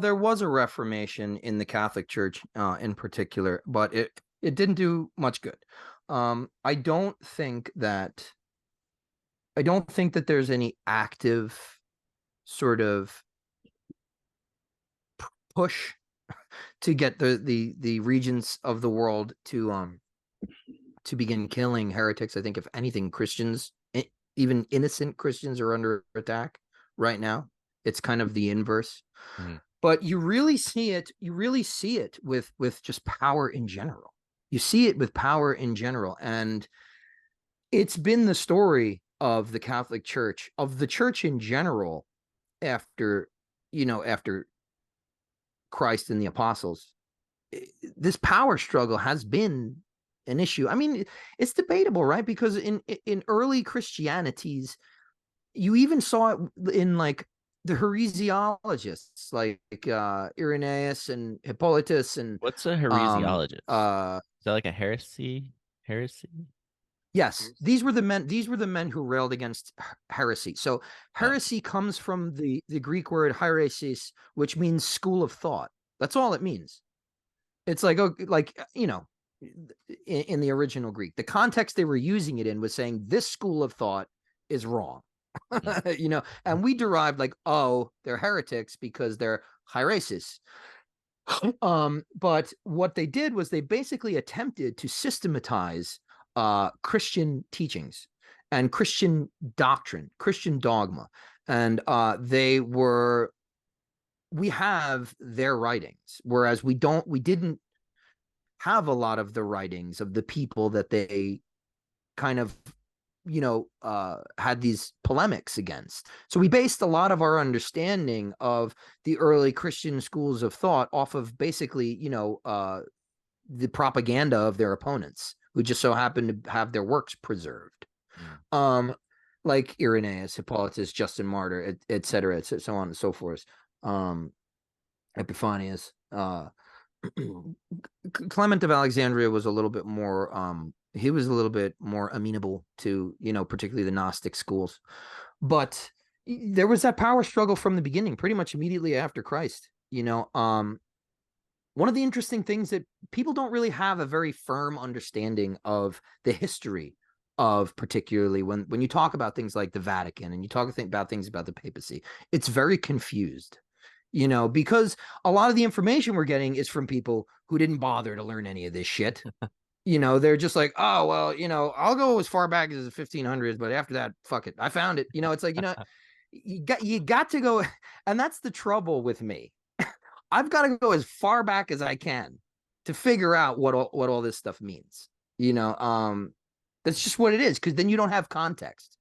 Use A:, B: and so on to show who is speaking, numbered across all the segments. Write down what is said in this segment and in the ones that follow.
A: there was a Reformation in the Catholic Church in particular, but it didn't do much good. I don't think that there's any active sort of push to get the regions of the world to begin killing heretics. I think if anything, Christians, even innocent Christians, are under attack right now. It's kind of the inverse. Mm-hmm. But you really see it with just power in general. You see it with power in general. And it's been the story of the Catholic Church, of the church in general, after Christ and the apostles. This power struggle has been an issue. I mean, it's debatable, right? Because in early Christianities, you even saw it in like the heresiologists, like Irenaeus and Hippolytus. And
B: what's a heresiologist? Is that like a heresy?
A: Yes, these were the men who railed against heresy. So heresy comes from the Greek word hairesis, which means school of thought. That's all it means. It's like, in the original Greek, the context they were using it in was saying this school of thought is wrong. And we derived like, oh, they're heretics because they're hairesis. But what they did was they basically attempted to systematize Christian teachings and Christian doctrine, Christian dogma. And we have their writings, whereas we didn't have a lot of the writings of the people that they kind of, had these polemics against. So we based a lot of our understanding of the early Christian schools of thought off of basically, the propaganda of their opponents, who just so happened to have their works preserved. Like Irenaeus, Hippolytus, Justin Martyr, et cetera, so on and so forth. Epiphanius. Clement of Alexandria was a little bit more, he was a little bit more amenable to, particularly the Gnostic schools. But there was that power struggle from the beginning, pretty much immediately after Christ. One of the interesting things that people don't really have a very firm understanding of the history of, particularly when you talk about things like the Vatican and you talk about things about the papacy, it's very confused, because a lot of the information we're getting is from people who didn't bother to learn any of this shit. They're just like, oh, well, I'll go as far back as the 1500s, but after that, fuck it. I found it. It's like, you got to go. And that's the trouble with me. I've got to go as far back as I can to figure out what all this stuff means. That's just what it is. Cause then you don't have context.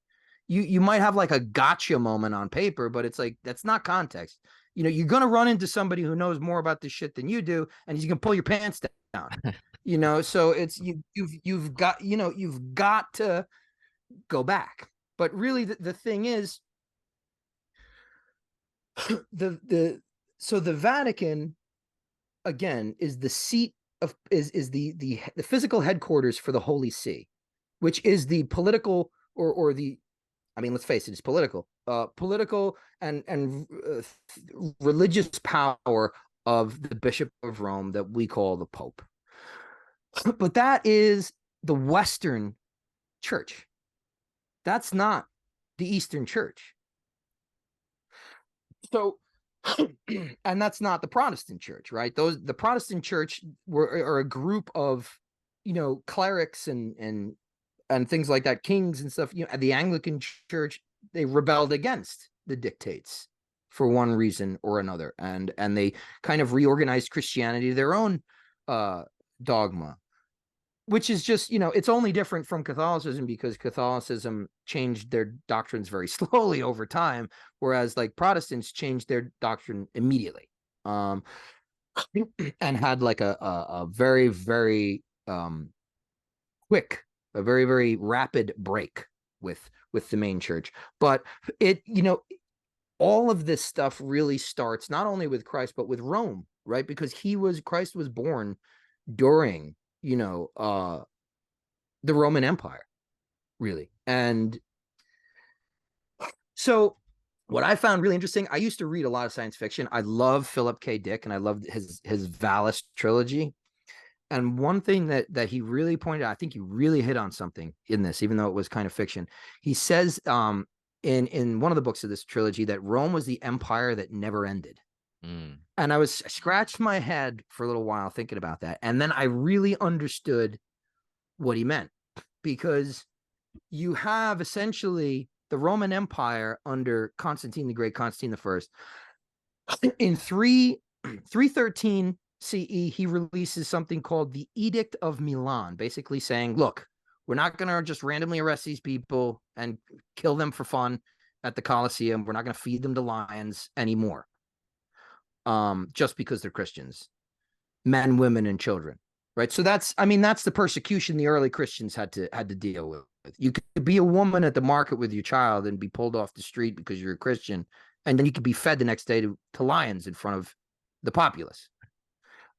A: You might have like a gotcha moment on paper, but it's like, that's not context. You're going to run into somebody who knows more about this shit than you do, and he's going to pull your pants down, so it's, you've got to go back. But really the thing is, so the Vatican, again, is the seat of, is the physical headquarters for the Holy See, which is the political or the, I mean, let's face it, it's political and religious power of the Bishop of Rome that we call the Pope. But that is the Western Church. That's not the Eastern Church. So, and that's not the Protestant Church, right? The Protestant Church are a group of, clerics and things like that, kings and stuff. The Anglican Church, they rebelled against the dictates for one reason or another, and they kind of reorganized Christianity to their own dogma, which is just, it's only different from Catholicism because Catholicism changed their doctrines very slowly over time, whereas like Protestants changed their doctrine immediately, and had like a very, very quick, a very, very rapid break with the main church. But it, all of this stuff really starts not only with Christ, but with Rome, right? Because Christ was born during, the Roman Empire, really. And so What I found really interesting, I used to read a lot of science fiction. I love Philip K. Dick, and I loved his Valis trilogy. And one thing that he really pointed out, I think he really hit on something in this, even though it was kind of fiction. He says in one of the books of this trilogy that Rome was the empire that never ended. And I scratched my head for a little while thinking about that. And then I really understood what he meant, because you have essentially the Roman Empire under Constantine the Great, Constantine the First. In 313 CE, he releases something called the Edict of Milan, basically saying, look, we're not going to just randomly arrest these people and kill them for fun at the Colosseum. We're not going to feed them to lions anymore, just because they're Christians, men, women, and children, right? So that's the persecution the early Christians had to deal with. You could be a woman at the market with your child and be pulled off the street because you're a Christian, and then you could be fed the next day to lions in front of the populace.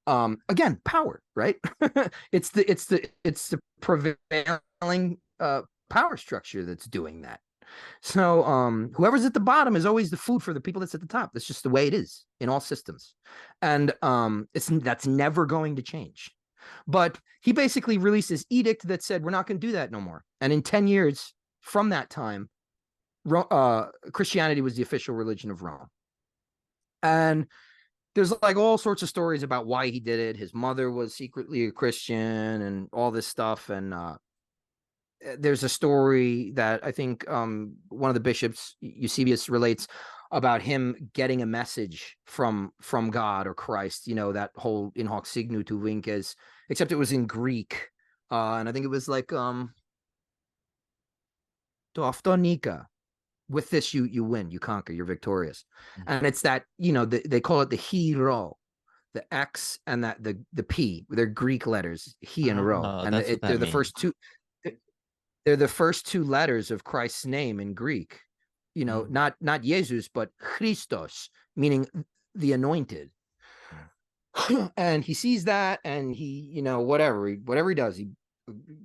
A: Again, power, right? it's the prevailing power structure that's doing that. So whoever's at the bottom is always the food for the people that's at the top. That's just the way it is in all systems, and that's never going to change. But he basically released this edict that said we're not going to do that no more. And in 10 years from that time, Christianity was the official religion of Rome. And there's like all sorts of stories about why he did it. His mother was secretly a Christian and all this stuff. And there's a story that I think one of the bishops, Eusebius, relates about him getting a message from God or Christ, that whole in hoc signo tu vinces, except it was in Greek. And I think it was like to Aftonika. With this, you win, you conquer, you're victorious. And it's that, they call it the hero, the X and that the P, they're Greek letters, he and rho. And they're the first two. They're the first two letters of Christ's name in Greek. Not Jesus, but Christos, meaning the anointed. And he sees that, and he, whatever he does,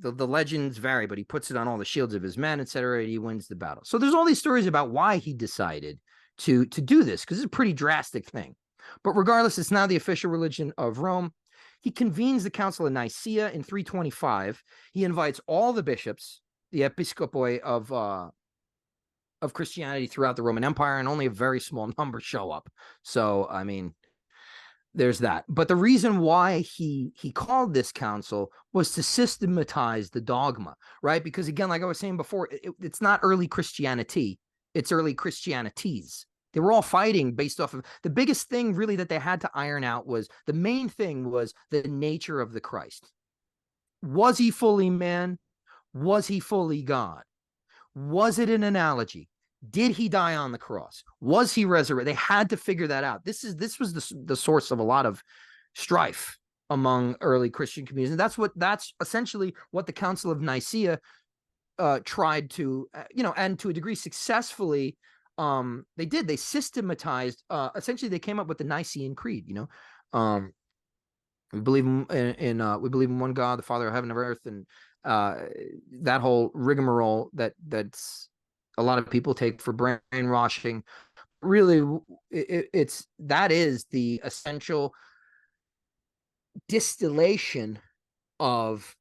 A: the legends vary, but he puts it on all the shields of his men, etc. And he wins the battle. So there's all these stories about why he decided to do this, because it's a pretty drastic thing. But regardless, it's now the official religion of Rome. He convenes the Council of Nicaea in 325. He invites all the bishops, the episcopoi of Christianity throughout the Roman Empire, and only a very small number show up. So, there's that. But the reason why he called this council was to systematize the dogma, right? Because again, like I was saying before, it's not early Christianity, it's early Christianities. They were all fighting based off of the biggest thing really that they had to iron out was the main thing was the nature of the Christ. Was he fully man? Was he fully God? Was it an analogy? Did he die on the cross? Was he resurrected? They had to figure that out. This was the source of a lot of strife among early Christian communities. And that's essentially what the Council of Nicaea tried to, and to a degree successfully, they systematized, essentially they came up with the Nicene Creed, we believe we believe in one God, the Father of heaven and earth, and that whole rigmarole that's a lot of people take for brainwashing. Really, that is the essential distillation of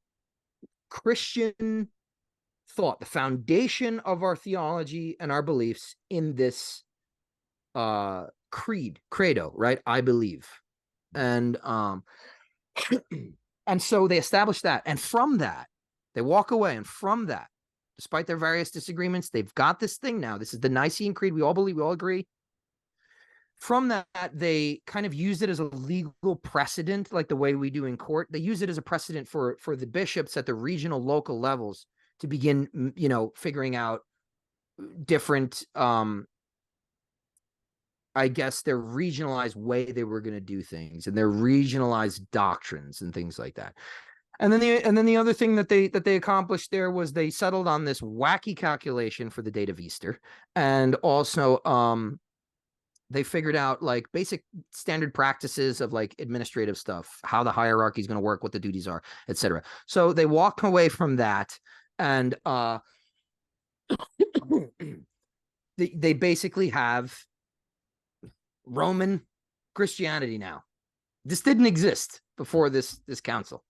A: Christian thought, the foundation of our theology and our beliefs in this credo, right? I believe. And and so they established that, and from that they walk away, and from that, despite their various disagreements, they've got this thing now. This is the Nicene Creed. We all believe, we all agree. From that, they kind of use it as a legal precedent, like the way we do in court. They use it as a precedent for the bishops at the regional, local levels to begin, figuring out different, I guess, their regionalized way they were going to do things and their regionalized doctrines and things like that. And then the other thing that they accomplished there was they settled on this wacky calculation for the date of Easter, and also they figured out like basic standard practices of like administrative stuff, how the hierarchy is going to work, what the duties are, etc. So they walked away from that, and they basically have Roman Christianity now. This didn't exist before this council,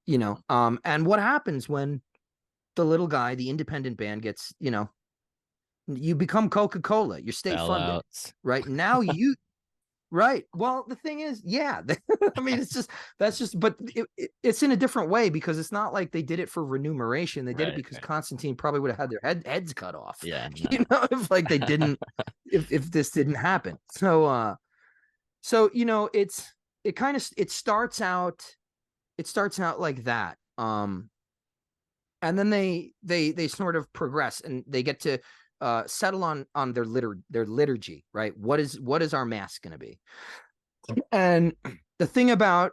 A: you know. And what happens when the little guy, the independent band, gets, you know, you become Coca-Cola, you're state funded, right? Now you, right. Well, the thing is, yeah, I mean, but it's in a different way, because it's not like they did it for remuneration. They did it because Constantine probably would have had their heads cut off.
B: Yeah. No.
A: You know, if like they didn't, if this didn't happen. So, you know, it starts out like that. And then they sort of progress, and they get to settle on their liturgy, right? What is our mass going to be? And the thing about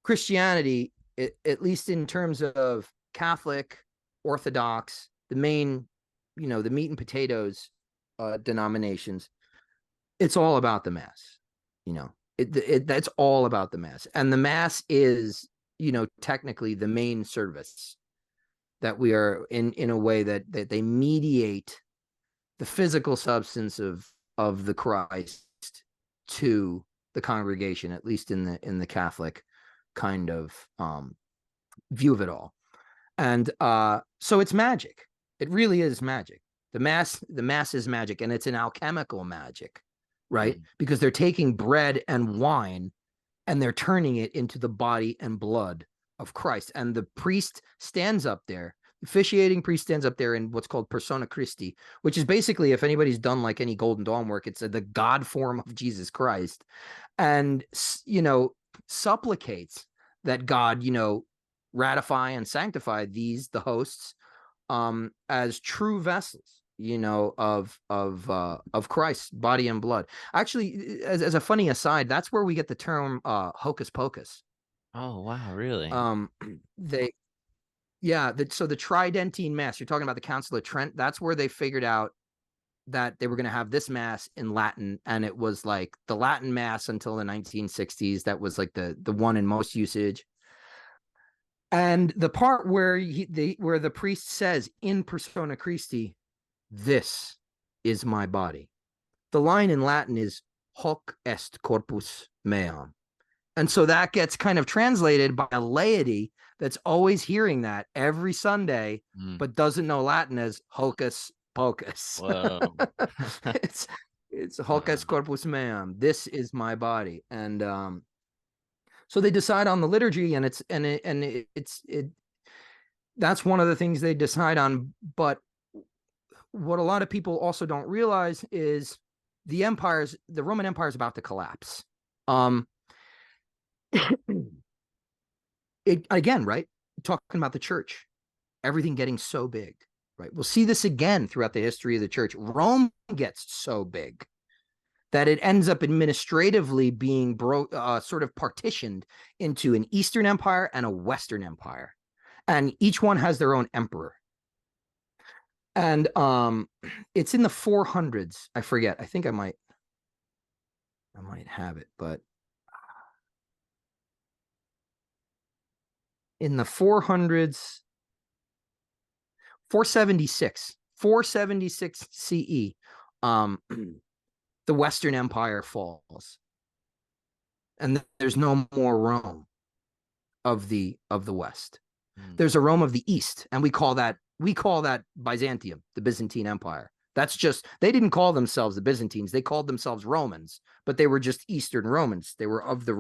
A: Christianity, at least in terms of Catholic, Orthodox, the main, you know, the meat and potatoes denominations, it's all about the mass. You know, that's all about the mass, and the mass is, you know, technically the main service that we are in a way that they mediate the physical substance of the Christ to the congregation, at least in the Catholic kind of view of it all. And so it's magic. It really is magic. The mass is magic, and it's an alchemical magic, right? Because they're taking bread and wine and they're turning it into the body and blood of Christ. And the priest stands up there, the officiating priest stands up there in what's called persona Christi, which is basically, if anybody's done like any Golden Dawn work, it's the God form of Jesus Christ, and, you know, supplicates that God, you know, ratify and sanctify the hosts as true vessels, you know, of Christ's body and blood. Actually, as a funny aside, that's where we get the term hocus pocus.
B: Oh wow, really?
A: So the Tridentine Mass, you're talking about the Council of Trent, that's where they figured out that they were going to have this Mass in Latin, and it was like the Latin Mass until the 1960s. That was like the one in most usage. And the part where where the priest says in persona Christi, "This is my body," the line in Latin is "Hoc est corpus meum." And so that gets kind of translated by a laity that's always hearing that every Sunday, but doesn't know Latin as hocus pocus.
B: Whoa.
A: It's hocus corpus meum. This is my body. And so they decide on the liturgy, and that's one of the things they decide on. But what a lot of people also don't realize is the Roman Empire is about to collapse. Again, right? Talking about the church, everything getting so big, right? We'll see this again throughout the history of the church. Rome gets so big that it ends up administratively being sort of partitioned into an Eastern Empire and a Western Empire, and each one has their own emperor. And it's in the 400s. I forget. I think I might have it, but in the 400s, 476 CE, the Western Empire falls, and there's no more Rome of the West. There's a Rome of the East, and we call that Byzantium, the Byzantine Empire. That's just, they didn't call themselves the Byzantines, they called themselves Romans, but they were just Eastern Romans. They were of the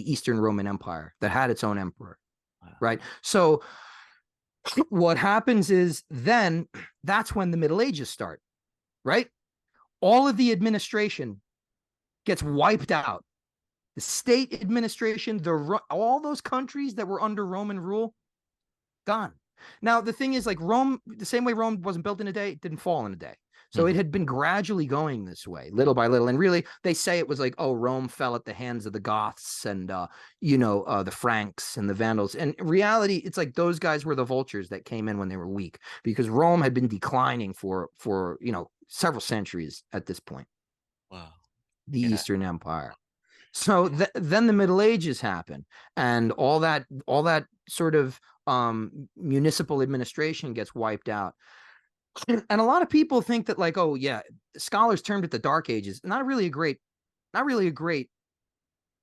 A: Eastern Roman Empire that had its own emperor. Wow. Right? So what happens is then that's when the Middle Ages start, right? All of the administration gets wiped out. The state administration, all those countries that were under Roman rule, gone. Now, the thing is, like Rome, the same way Rome wasn't built in a day, it didn't fall in a day. So it had been gradually going this way, little by little. And really, they say it was like, oh, Rome fell at the hands of the Goths and, the Franks and the Vandals. And in reality, it's like those guys were the vultures that came in when they were weak, because Rome had been declining for several centuries at this point.
B: Wow.
A: The Eastern Empire. So then the Middle Ages happen, and all that sort of municipal administration gets wiped out. And a lot of people think that, like, oh yeah, scholars termed it the Dark Ages. Not really a great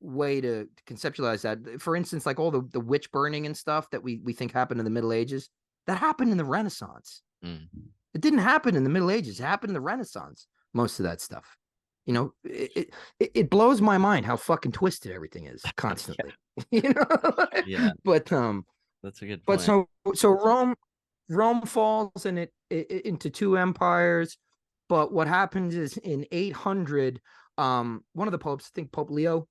A: way to conceptualize that. For instance, like all the witch burning and stuff that we think happened in the Middle Ages, that happened in the Renaissance. It didn't happen in the Middle Ages. It happened in the Renaissance. Most of that stuff, you know, it blows my mind how fucking twisted everything is constantly. You know,
B: Yeah.
A: But
B: that's a good point.
A: But so Rome falls into two empires. But what happens is in 800, one of the popes, I think Pope Leo,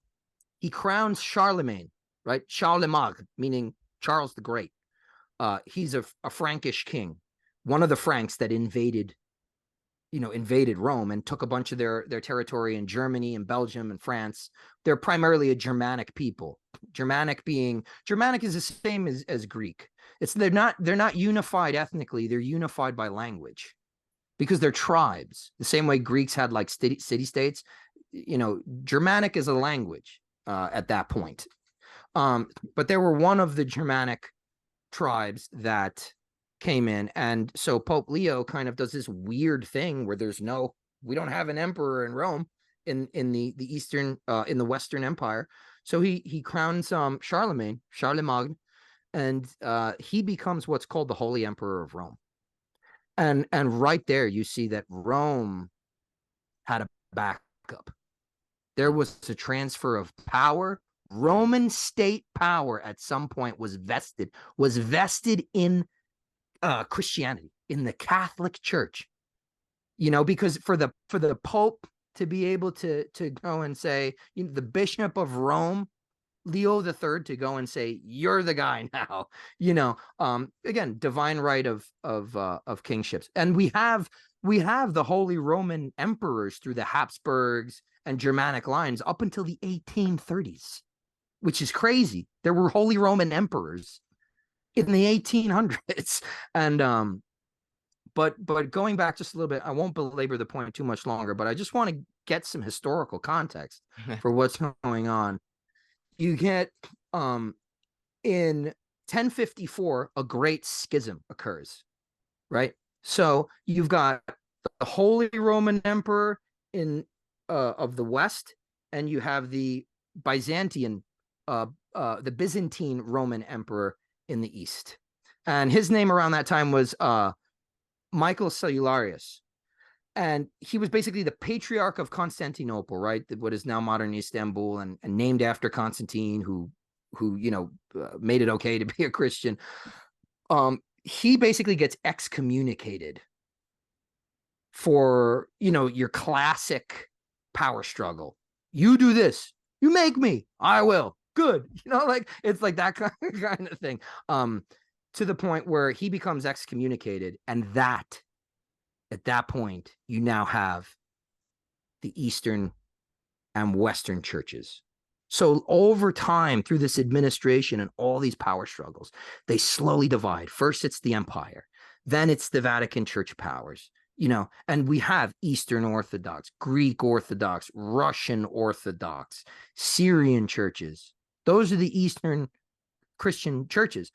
A: he crowns Charlemagne, right? Charlemagne, meaning Charles the Great. He's a Frankish king, one of the Franks that invaded Rome and took a bunch of their territory in Germany and Belgium and France. They're primarily a Germanic people. Germanic is the same as Greek. They're not unified ethnically. They're unified by language because they're tribes. The same way Greeks had like city states. You know, Germanic is a language at that point. But they were one of the Germanic tribes that came in, and so Pope Leo kind of does this weird thing where we don't have an emperor in Rome in the eastern in the Western Empire. So he crowns Charlemagne, and he becomes what's called the Holy Emperor of Rome. And right there you see that Rome had a backup. There was a transfer of power. Roman state power at some point was vested in Christianity, in the Catholic Church, you know, because for the Pope to be able to go and say, you know, the Bishop of Rome, Leo III, to go and say, you're the guy now, you know, again, divine right of kingships. And we have the Holy Roman emperors through the Habsburgs and Germanic lines up until the 1830s, which is crazy. There were Holy Roman emperors in the 1800s. And but going back just a little bit, I won't belabor the point too much longer, but I just want to get some historical context for what's going on. You get in 1054 a great schism occurs, right? So you've got the Holy Roman Emperor in of the West, and you have the Byzantine the Byzantine Roman Emperor in the East. And his name around that time was Michael Cellularius. And he was basically the patriarch of Constantinople, right? What is now modern Istanbul, and named after Constantine, who you know, made it okay to be a Christian. He basically gets excommunicated for, you know, your classic power struggle. You do this, you make me, I will. Good, you know, like it's like that kind of thing. To the point where he becomes excommunicated, and that at that point you now have the Eastern and Western churches. So over time, through this administration and all these power struggles, they slowly divide. First it's the empire, then it's the Vatican church powers, you know, and we have Eastern Orthodox, Greek Orthodox, Russian Orthodox, Syrian churches. Those are the Eastern Christian churches.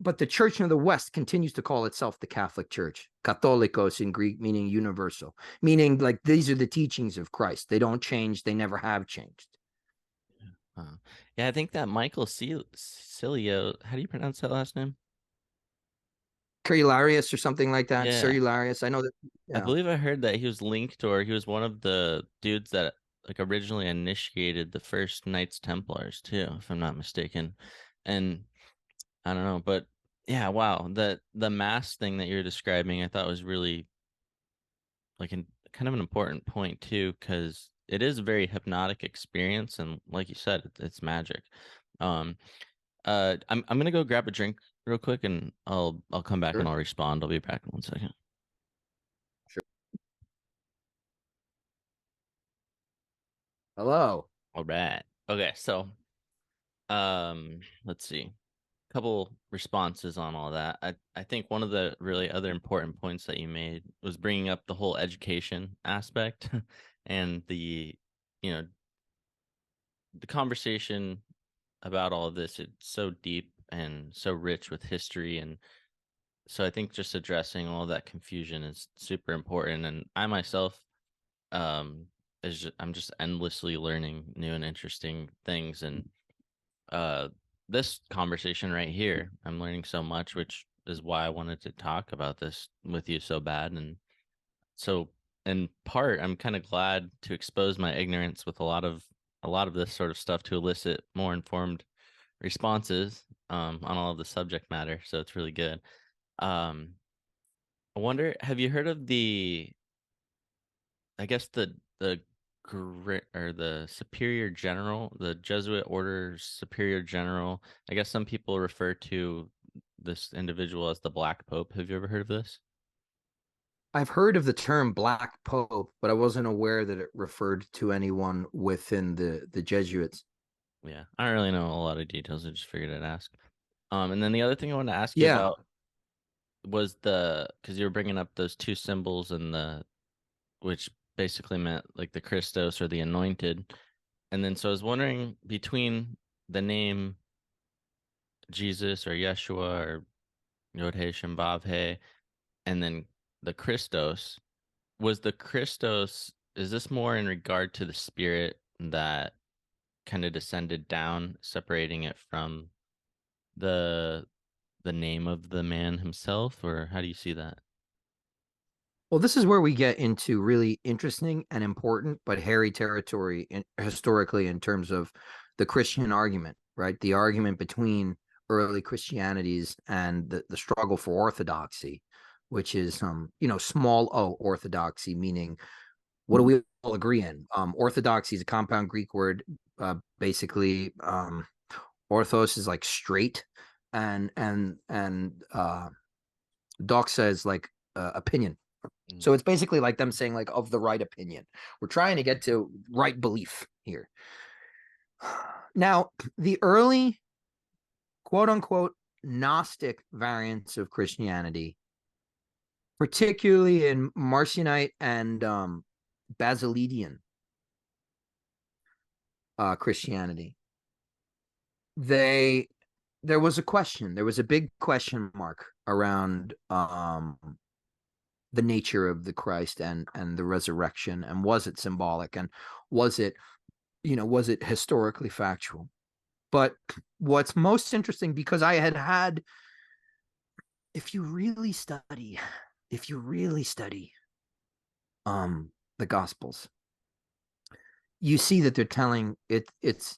A: But the Church of the West continues to call itself the Catholic Church, Katholikos in Greek, meaning universal, meaning like these are the teachings of Christ. They don't change. They never have changed.
B: Yeah, I think that Michael Cilio, how do you pronounce that last name?
A: Cellularius or something like that.
B: Yeah.
A: Cellularius. I know that.
B: I believe I heard that he was linked, or he was one of the dudes that like originally initiated the first Knights Templars too, if I'm not mistaken. And I don't know, but yeah, wow. The mass thing that you're describing, I thought was really like kind of an important point too, because it is a very hypnotic experience, and like you said, it's magic. I'm gonna go grab a drink real quick, and I'll come back and I'll respond. I'll be back in 1 second.
A: Sure. Hello.
B: All right. Okay, so let's see. Couple responses on all that. I think one of the really other important points that you made was bringing up the whole education aspect and the, you know, the conversation about all of this. It's so deep and so rich with history. And so I think just addressing all that confusion is super important. And I myself, I'm just endlessly learning new and interesting things. And this conversation right here, I'm learning so much, which is why I wanted to talk about this with you so bad. And so in part, I'm kind of glad to expose my ignorance with a lot of this sort of stuff to elicit more informed responses on all of the subject matter. So it's really good. I wonder, have you heard of I guess the superior general, the Jesuit order's superior general? I guess some people refer to this individual as the Black Pope. Have you ever heard of this?
A: I've heard of the term Black Pope, but I wasn't aware that it referred to anyone within the Jesuits.
B: Yeah, I don't really know a lot of details. I just figured I'd ask. And then the other thing I wanted to ask you
A: Yeah.
B: about was because you were bringing up those two symbols which basically meant like the Christos or the anointed. And then so I was wondering, between the name Jesus or Yeshua or Yod-Heh Shem Vav-Heh and then the Christos, was the Christos, is this more in regard to the spirit that kind of descended down, separating it from the name of the man himself, or how do you see that?
A: Well, this is where we get into really interesting and important but hairy territory historically in terms of the Christian argument, right? The argument between early Christianities and the struggle for orthodoxy, which is small o orthodoxy, meaning what do we all agree in? Orthodoxy is a compound Greek word. Basically, orthos is like straight, and doxa is like opinion. So it's basically like them saying like of the right opinion. We're trying to get to right belief here. Now, the early quote unquote Gnostic variants of Christianity, particularly in Marcionite and Basilidian Christianity, there was a big question mark around the nature of the Christ and the resurrection, and was it symbolic, and was it historically factual? But what's most interesting, because I had if you really study the Gospels, you see that they're telling it's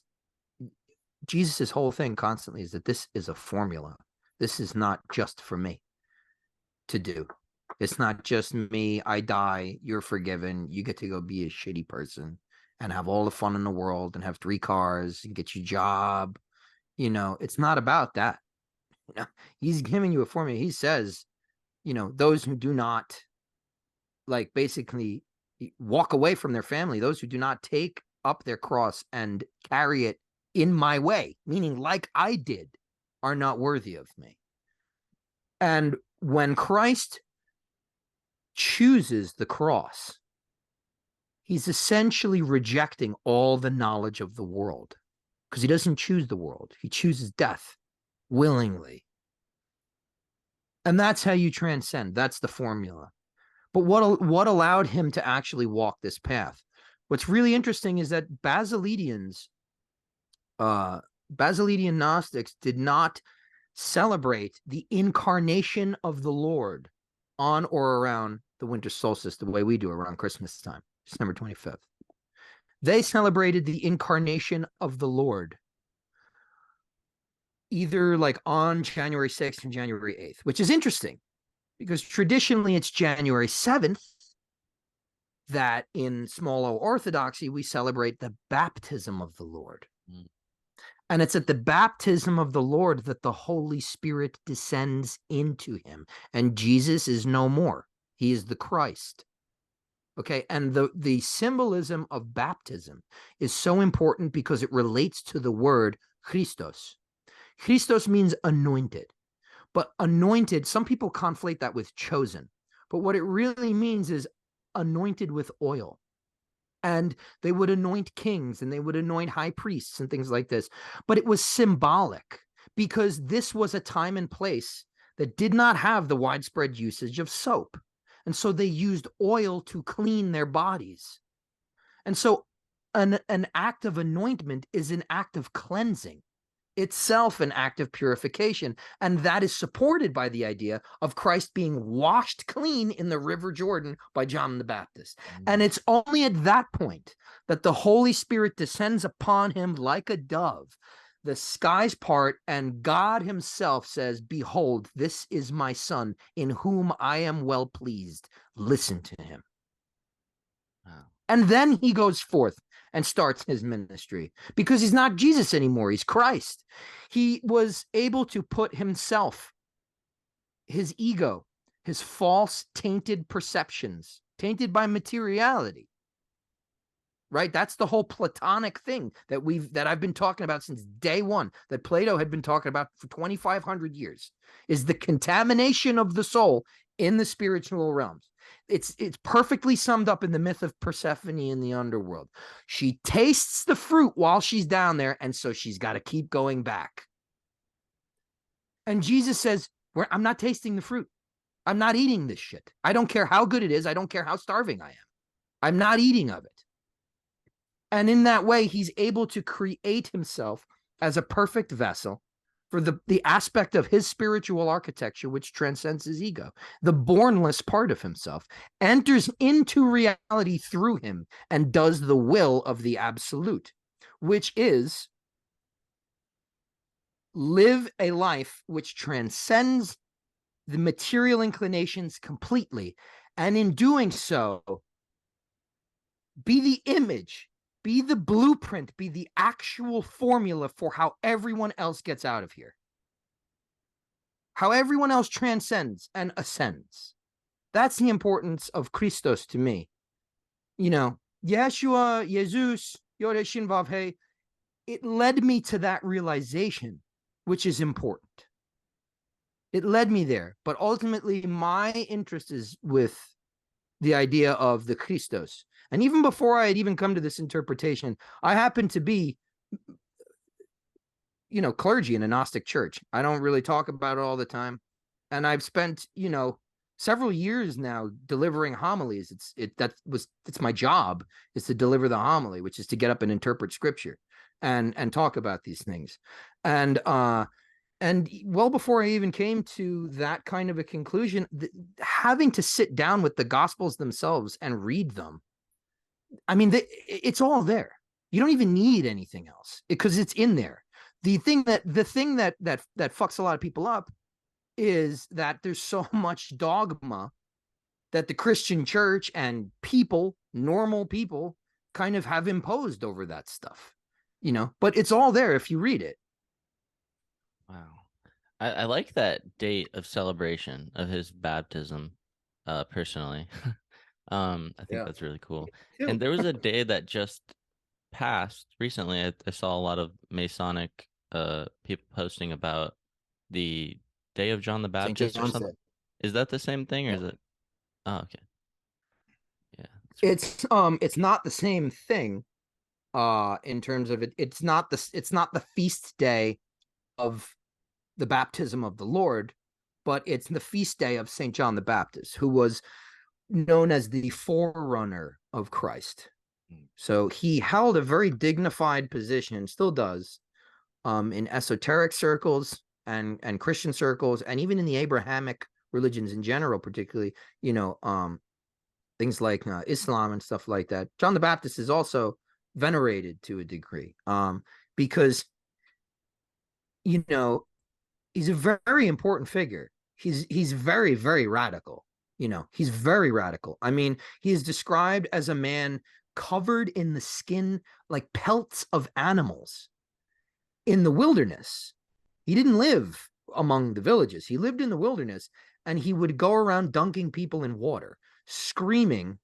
A: Jesus's whole thing constantly is that this is a formula. This is not just for me to do. It's not just me. I die, you're forgiven, you get to go be a shitty person and have all the fun in the world and have 3 cars and get your job. It's not about that. He's giving you a formula. He says, those who do not basically walk away from their family, those who do not take up their cross and carry it in my way, meaning like I did, are not worthy of me. And when Christ chooses the cross, he's essentially rejecting all the knowledge of the world, because he doesn't choose the world. He chooses death willingly. And that's how you transcend. That's the formula. But what allowed him to actually walk this path? What's really interesting is that Basilidian Gnostics did not celebrate the incarnation of the Lord on or around the winter solstice the way we do around Christmas time, December 25th. They celebrated the incarnation of the Lord either on January 6th and January 8th, which is interesting because traditionally it's January 7th that in small o Orthodoxy we celebrate the baptism of the Lord. And it's at the baptism of the Lord that the Holy Spirit descends into him. And Jesus is no more. He is the Christ. Okay, and the symbolism of baptism is so important because it relates to the word Christos. Christos means anointed. But anointed, some people conflate that with chosen. But what it really means is anointed with oil. And they would anoint kings and they would anoint high priests and things like this. But it was symbolic. because this was a time and place that did not have the widespread usage of soap. And so they used oil to clean their bodies. And so an act of anointment is an act of cleansing, itself an act of purification. And that is supported by the idea of Christ being washed clean in the River Jordan by John the Baptist. And it's only at that point that the Holy Spirit descends upon him like a dove. The skies part, and God himself says, "Behold, this is my son, in whom I am well pleased. Listen to him."
B: Wow.
A: And then he goes forth and starts his ministry, because he's not Jesus anymore. He's Christ. He was able to put himself, his ego, his false tainted perceptions, tainted by materiality, right? That's the whole Platonic thing that I've been talking about since day one, that Plato had been talking about for 2,500 years, is the contamination of the soul in the spiritual realms. It's perfectly summed up in the myth of Persephone in the underworld. She tastes the fruit while she's down there, and so she's got to keep going back. And Jesus says, I'm not tasting the fruit. I'm not eating this shit. I don't care how good it is. I don't care how starving I am. I'm not eating of it. And in that way, he's able to create himself as a perfect vessel for the aspect of his spiritual architecture, which transcends his ego. The bornless part of himself enters into reality through him and does the will of the absolute, which is live a life which transcends the material inclinations completely. And in doing so, be the image, be the blueprint, be the actual formula for how everyone else gets out of here. How everyone else transcends and ascends. That's the importance of Christos to me. You know, Yeshua, Jesus, Yoreshin Vavhe, it led me to that realization, which is important. It led me there. But ultimately, my interest is with the idea of the Christos. And even before I had even come to this interpretation, I happen to be, clergy in a Gnostic church. I don't really talk about it all the time. And I've spent, several years now delivering homilies. It's my job, is to deliver the homily, which is to get up and interpret scripture and talk about these things. And well before I even came to that kind of a conclusion, having to sit down with the Gospels themselves and read them, I mean, it's all there. You don't even need anything else because it's in there. The thing that fucks a lot of people up is that there's so much dogma that the Christian church and people, normal people, kind of have imposed over that stuff, but it's all there if you read it.
B: Wow. I like that date of celebration of his baptism, personally. I think that's really cool. And there was a day that just passed recently. I saw a lot of Masonic people posting about the day of John the Baptist or something. Is that the same thing, or is it? Oh, okay. Yeah.
A: It's not the same thing. In terms of it, it's not the feast day of the baptism of the Lord, but it's the feast day of St. John the Baptist, who was known as the forerunner of Christ. So he held a very dignified position, still does, in esoteric circles and Christian circles, and even in the Abrahamic religions in general, particularly, things like Islam and stuff like that. John the Baptist is also venerated to a degree, because, he's a very important figure. He's very, very radical. He's very radical. I mean, he is described as a man covered in the skin like pelts of animals in the wilderness. He didn't live among the villages. He lived in the wilderness, and he would go around dunking people in water, screaming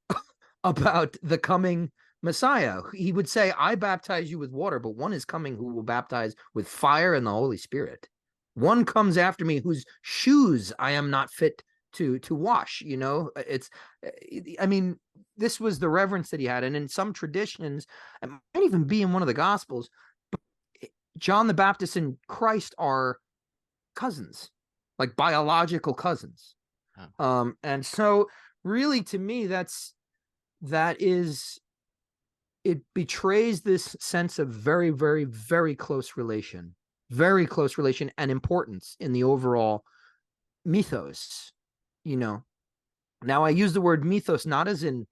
A: about the coming Messiah. He would say, "I baptize you with water, but one is coming who will baptize with fire and the Holy Spirit. One comes after me whose shoes I am not fit to wash." I mean, this was the reverence that he had. And in some traditions, it might even be in one of the Gospels, but John the Baptist and Christ are cousins, like biological cousins. And so really to me, it betrays this sense of very, very, very close relation and importance in the overall mythos. Now I use the word mythos not as in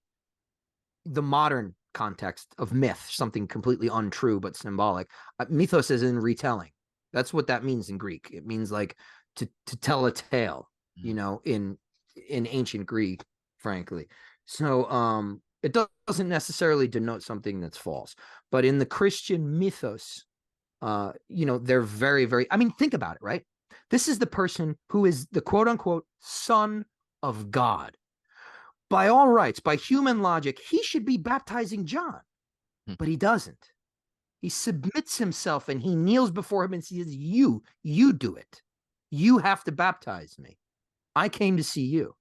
A: the modern context of myth, something completely untrue but symbolic. Mythos is in retelling. That's what that means in Greek. It means like to tell a tale, in ancient Greek, frankly. So it doesn't necessarily denote something that's false. But in the Christian mythos, they're very, very, I mean, think about it, right? This is the person who is the quote unquote son of God. By all rights, by human logic, he should be baptizing John, but he doesn't. He submits himself and he kneels before him and says, you do it. You have to baptize me. I came to see you.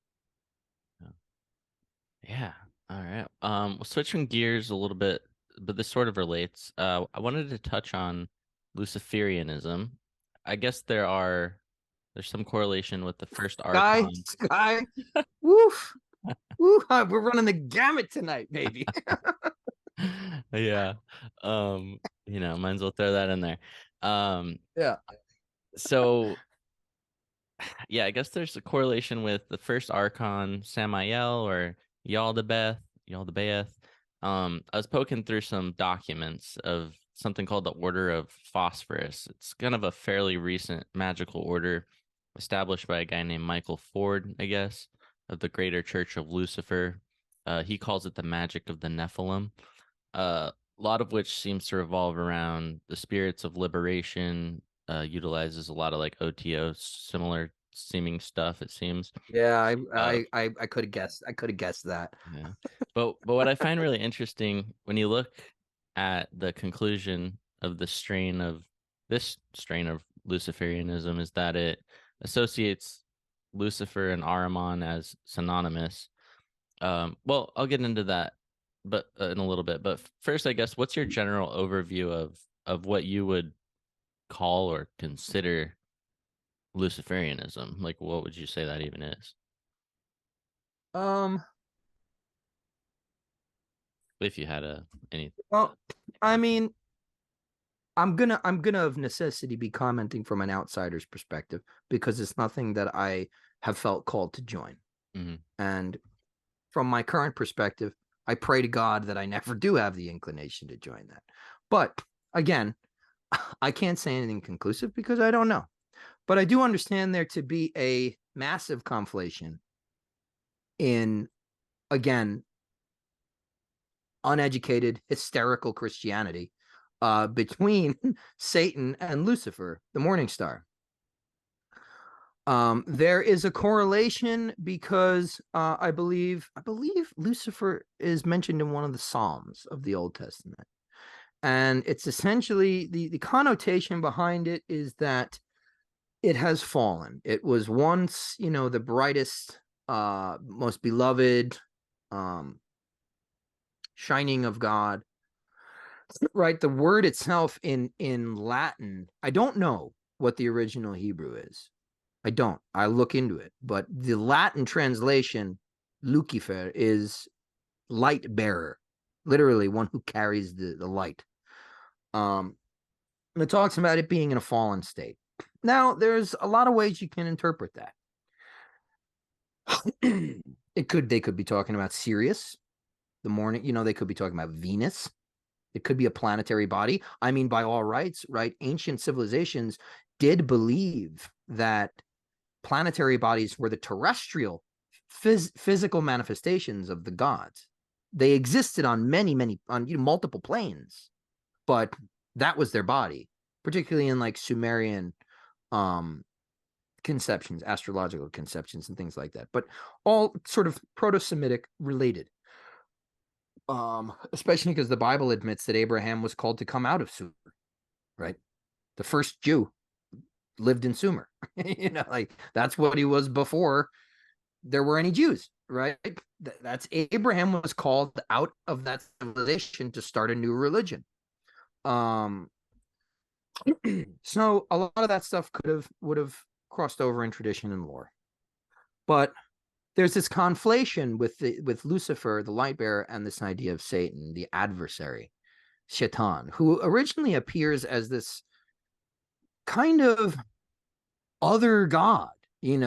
B: Yeah. All right. Switching gears a little bit, but this sort of relates. I wanted to touch on Luciferianism. I guess there's some correlation with the first archon.
A: Sky. Woof. Woo, we're running the gamut tonight, baby.
B: Yeah. Might as well throw that in there.
A: Yeah.
B: So yeah, I guess there's a correlation with the first archon, Samael or Yaldabaoth. I was poking through some documents of something called the Order of Phosphorus. It's kind of a fairly recent magical order established by a guy named Michael Ford, I guess, of the Greater Church of Lucifer. He calls it the magic of the Nephilim, a lot of which seems to revolve around the spirits of liberation, utilizes a lot of like OTO similar seeming stuff, it seems.
A: Yeah, I could have guessed. I could have guessed that.
B: Yeah. But what I find really interesting when you look at the conclusion of this strain of Luciferianism is that it associates Lucifer and Ahriman as synonymous. Well, I'll get into that but in a little bit. But first, I guess, what's your general overview of what you would call or consider Luciferianism? Like, what would you say that even is? If you had any.
A: Well, I mean, I'm gonna of necessity be commenting from an outsider's perspective because it's nothing that I have felt called to join.
B: Mm-hmm.
A: And from my current perspective, I pray to God that I never do have the inclination to join that. But again, I can't say anything conclusive because I don't know. But I do understand there to be a massive conflation in, again, uneducated, hysterical Christianity between Satan and Lucifer, the morning star. There is a correlation because I believe Lucifer is mentioned in one of the Psalms of the Old Testament. And it's essentially the connotation behind it is that it has fallen. It was once, the brightest, most beloved, shining of God. Right. The word itself in Latin, I don't know what the original Hebrew is. I don't. I look into it. But the Latin translation, Lucifer, is light bearer, literally one who carries the light. And it talks about it being in a fallen state. Now, there's a lot of ways you can interpret that. They could be talking about Sirius, the morning, they could be talking about Venus. It could be a planetary body. I mean, by all rights, right? Ancient civilizations did believe that planetary bodies were the terrestrial physical manifestations of the gods. They existed on multiple planes, but that was their body, particularly in like Sumerian conceptions, astrological conceptions and things like that, but all sort of Proto-Semitic related. Especially because the Bible admits that Abraham was called to come out of Sumer, right? The first Jew lived in Sumer. Like that's what he was before there were any Jews, right? That's Abraham was called out of that civilization to start a new religion. So a lot of that stuff would have crossed over in tradition and lore, but there's this conflation with Lucifer, the light bearer, and this idea of Satan, the adversary, Shaitan, who originally appears as this kind of other god, in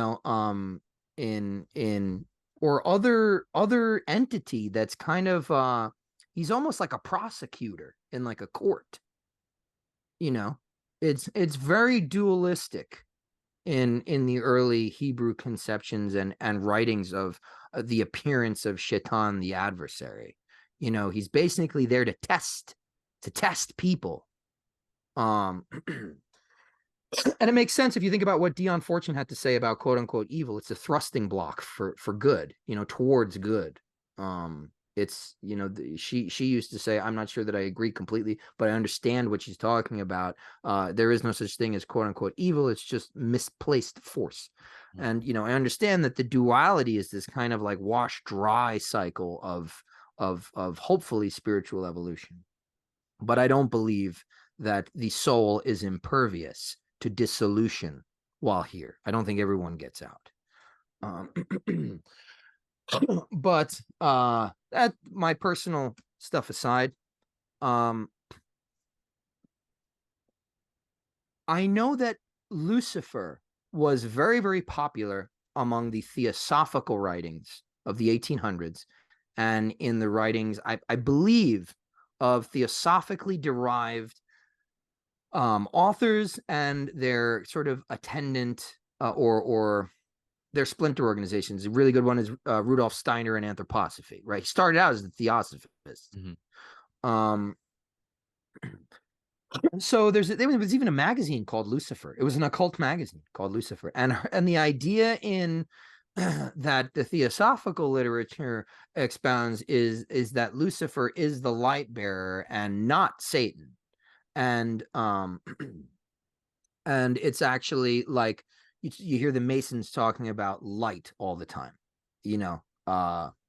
A: or other entity that's kind of he's almost like a prosecutor in like a court. It's very dualistic in the early Hebrew conceptions and writings of the appearance of Shaitan, the adversary. He's basically there to test people. And it makes sense if you think about what Dion Fortune had to say about quote unquote evil. It's a thrusting block for good, towards good. It's, she used to say, I'm not sure that I agree completely, but I understand what she's talking about. There is no such thing as quote unquote evil. It's just misplaced force. And, I understand that the duality is this kind of like wash dry cycle of hopefully spiritual evolution. But I don't believe that the soul is impervious to dissolution while here. I don't think everyone gets out. But that, my personal stuff aside, I know that Lucifer was very, very popular among the theosophical writings of the 1800s, and in the writings, I believe, of theosophically derived authors and their sort of attendant or their splinter organizations. A really good one is Rudolf Steiner and Anthroposophy, right? He started out as a theosophist. So there was even a magazine called Lucifer. It was an occult magazine called Lucifer, and the idea in that the theosophical literature expounds is that Lucifer is the light bearer and not Satan. And and it's actually like you hear the Masons talking about light all the time,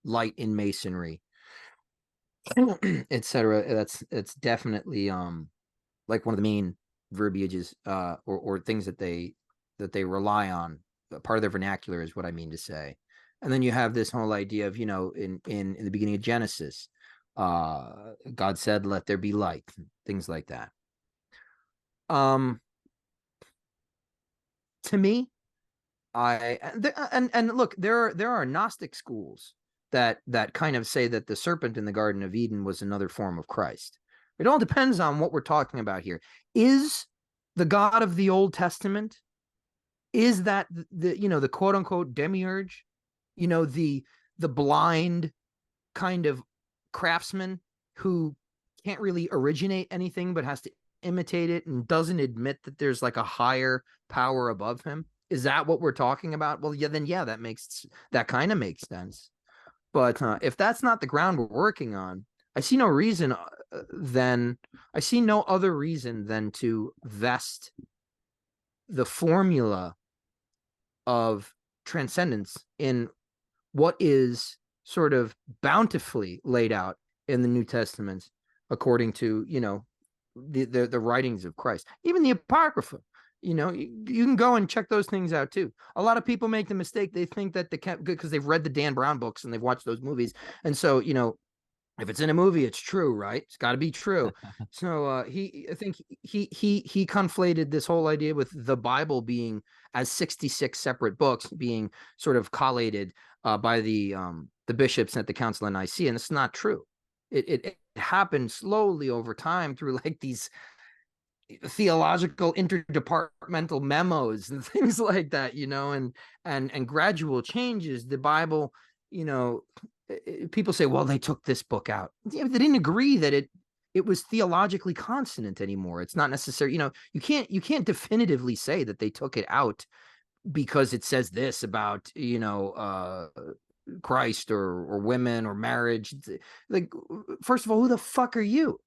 A: light in masonry, etc. It's definitely like one of the main verbiages or things that they rely on. Part of their vernacular is what I mean to say. And then you have this whole idea of, in the beginning of Genesis, God said, "Let there be light," things like that. To me, and look, there are Gnostic schools that kind of say that the serpent in the Garden of Eden was another form of Christ. It all depends on what we're talking about here. Is the God of the Old Testament, is that the quote unquote demiurge, the blind kind of craftsman who can't really originate anything but has to imitate it and doesn't admit that there's like a higher power above him? Is that what we're talking about? Well, yeah, then that kind of makes sense. But if that's not the ground we're working on, I see no reason I see no other reason than to vest the formula of transcendence in what is sort of bountifully laid out in the New Testament, according to, the writings of Christ, even the Apocrypha. You can go and check those things out too. A lot of people make the mistake. They think that because they've read the Dan Brown books and they've watched those movies. And so, if it's in a movie, it's true, right? It's got to be true. So I think he conflated this whole idea with the Bible being as 66 separate books being sort of collated by the bishops at the Council of Nicaea, and it's not true. It happened slowly over time through like these theological interdepartmental memos and things like that, and gradual changes. The Bible, people say, well, they took this book out. Yeah, they didn't agree that it was theologically consonant anymore. It's not necessary. You can't definitively say that they took it out because it says this about, Christ or women or marriage. Like, first of all, who the fuck are you?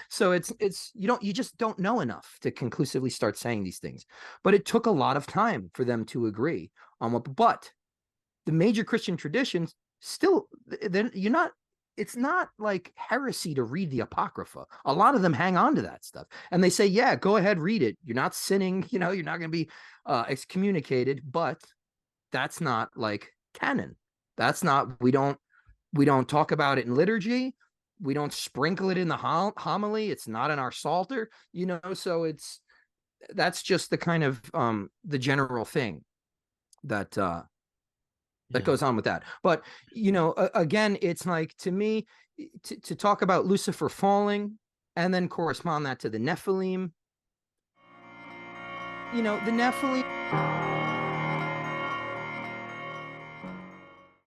A: So it's you just don't know enough to conclusively start saying these things. But it took a lot of time for them to agree on what. But the major Christian traditions still, you're not it's not like heresy to read the Apocrypha. A lot of them hang on to that stuff. And they say, yeah, go ahead, read it. You're not sinning, you're not going to be excommunicated, but that's not like canon. That's not, we don't talk about it in liturgy. We don't sprinkle it in the homily. It's not in our psalter, so that's just the kind of the general thing that goes on with that. But again, it's like, to me, to talk about Lucifer falling and then correspond that to the Nephilim, the Nephilim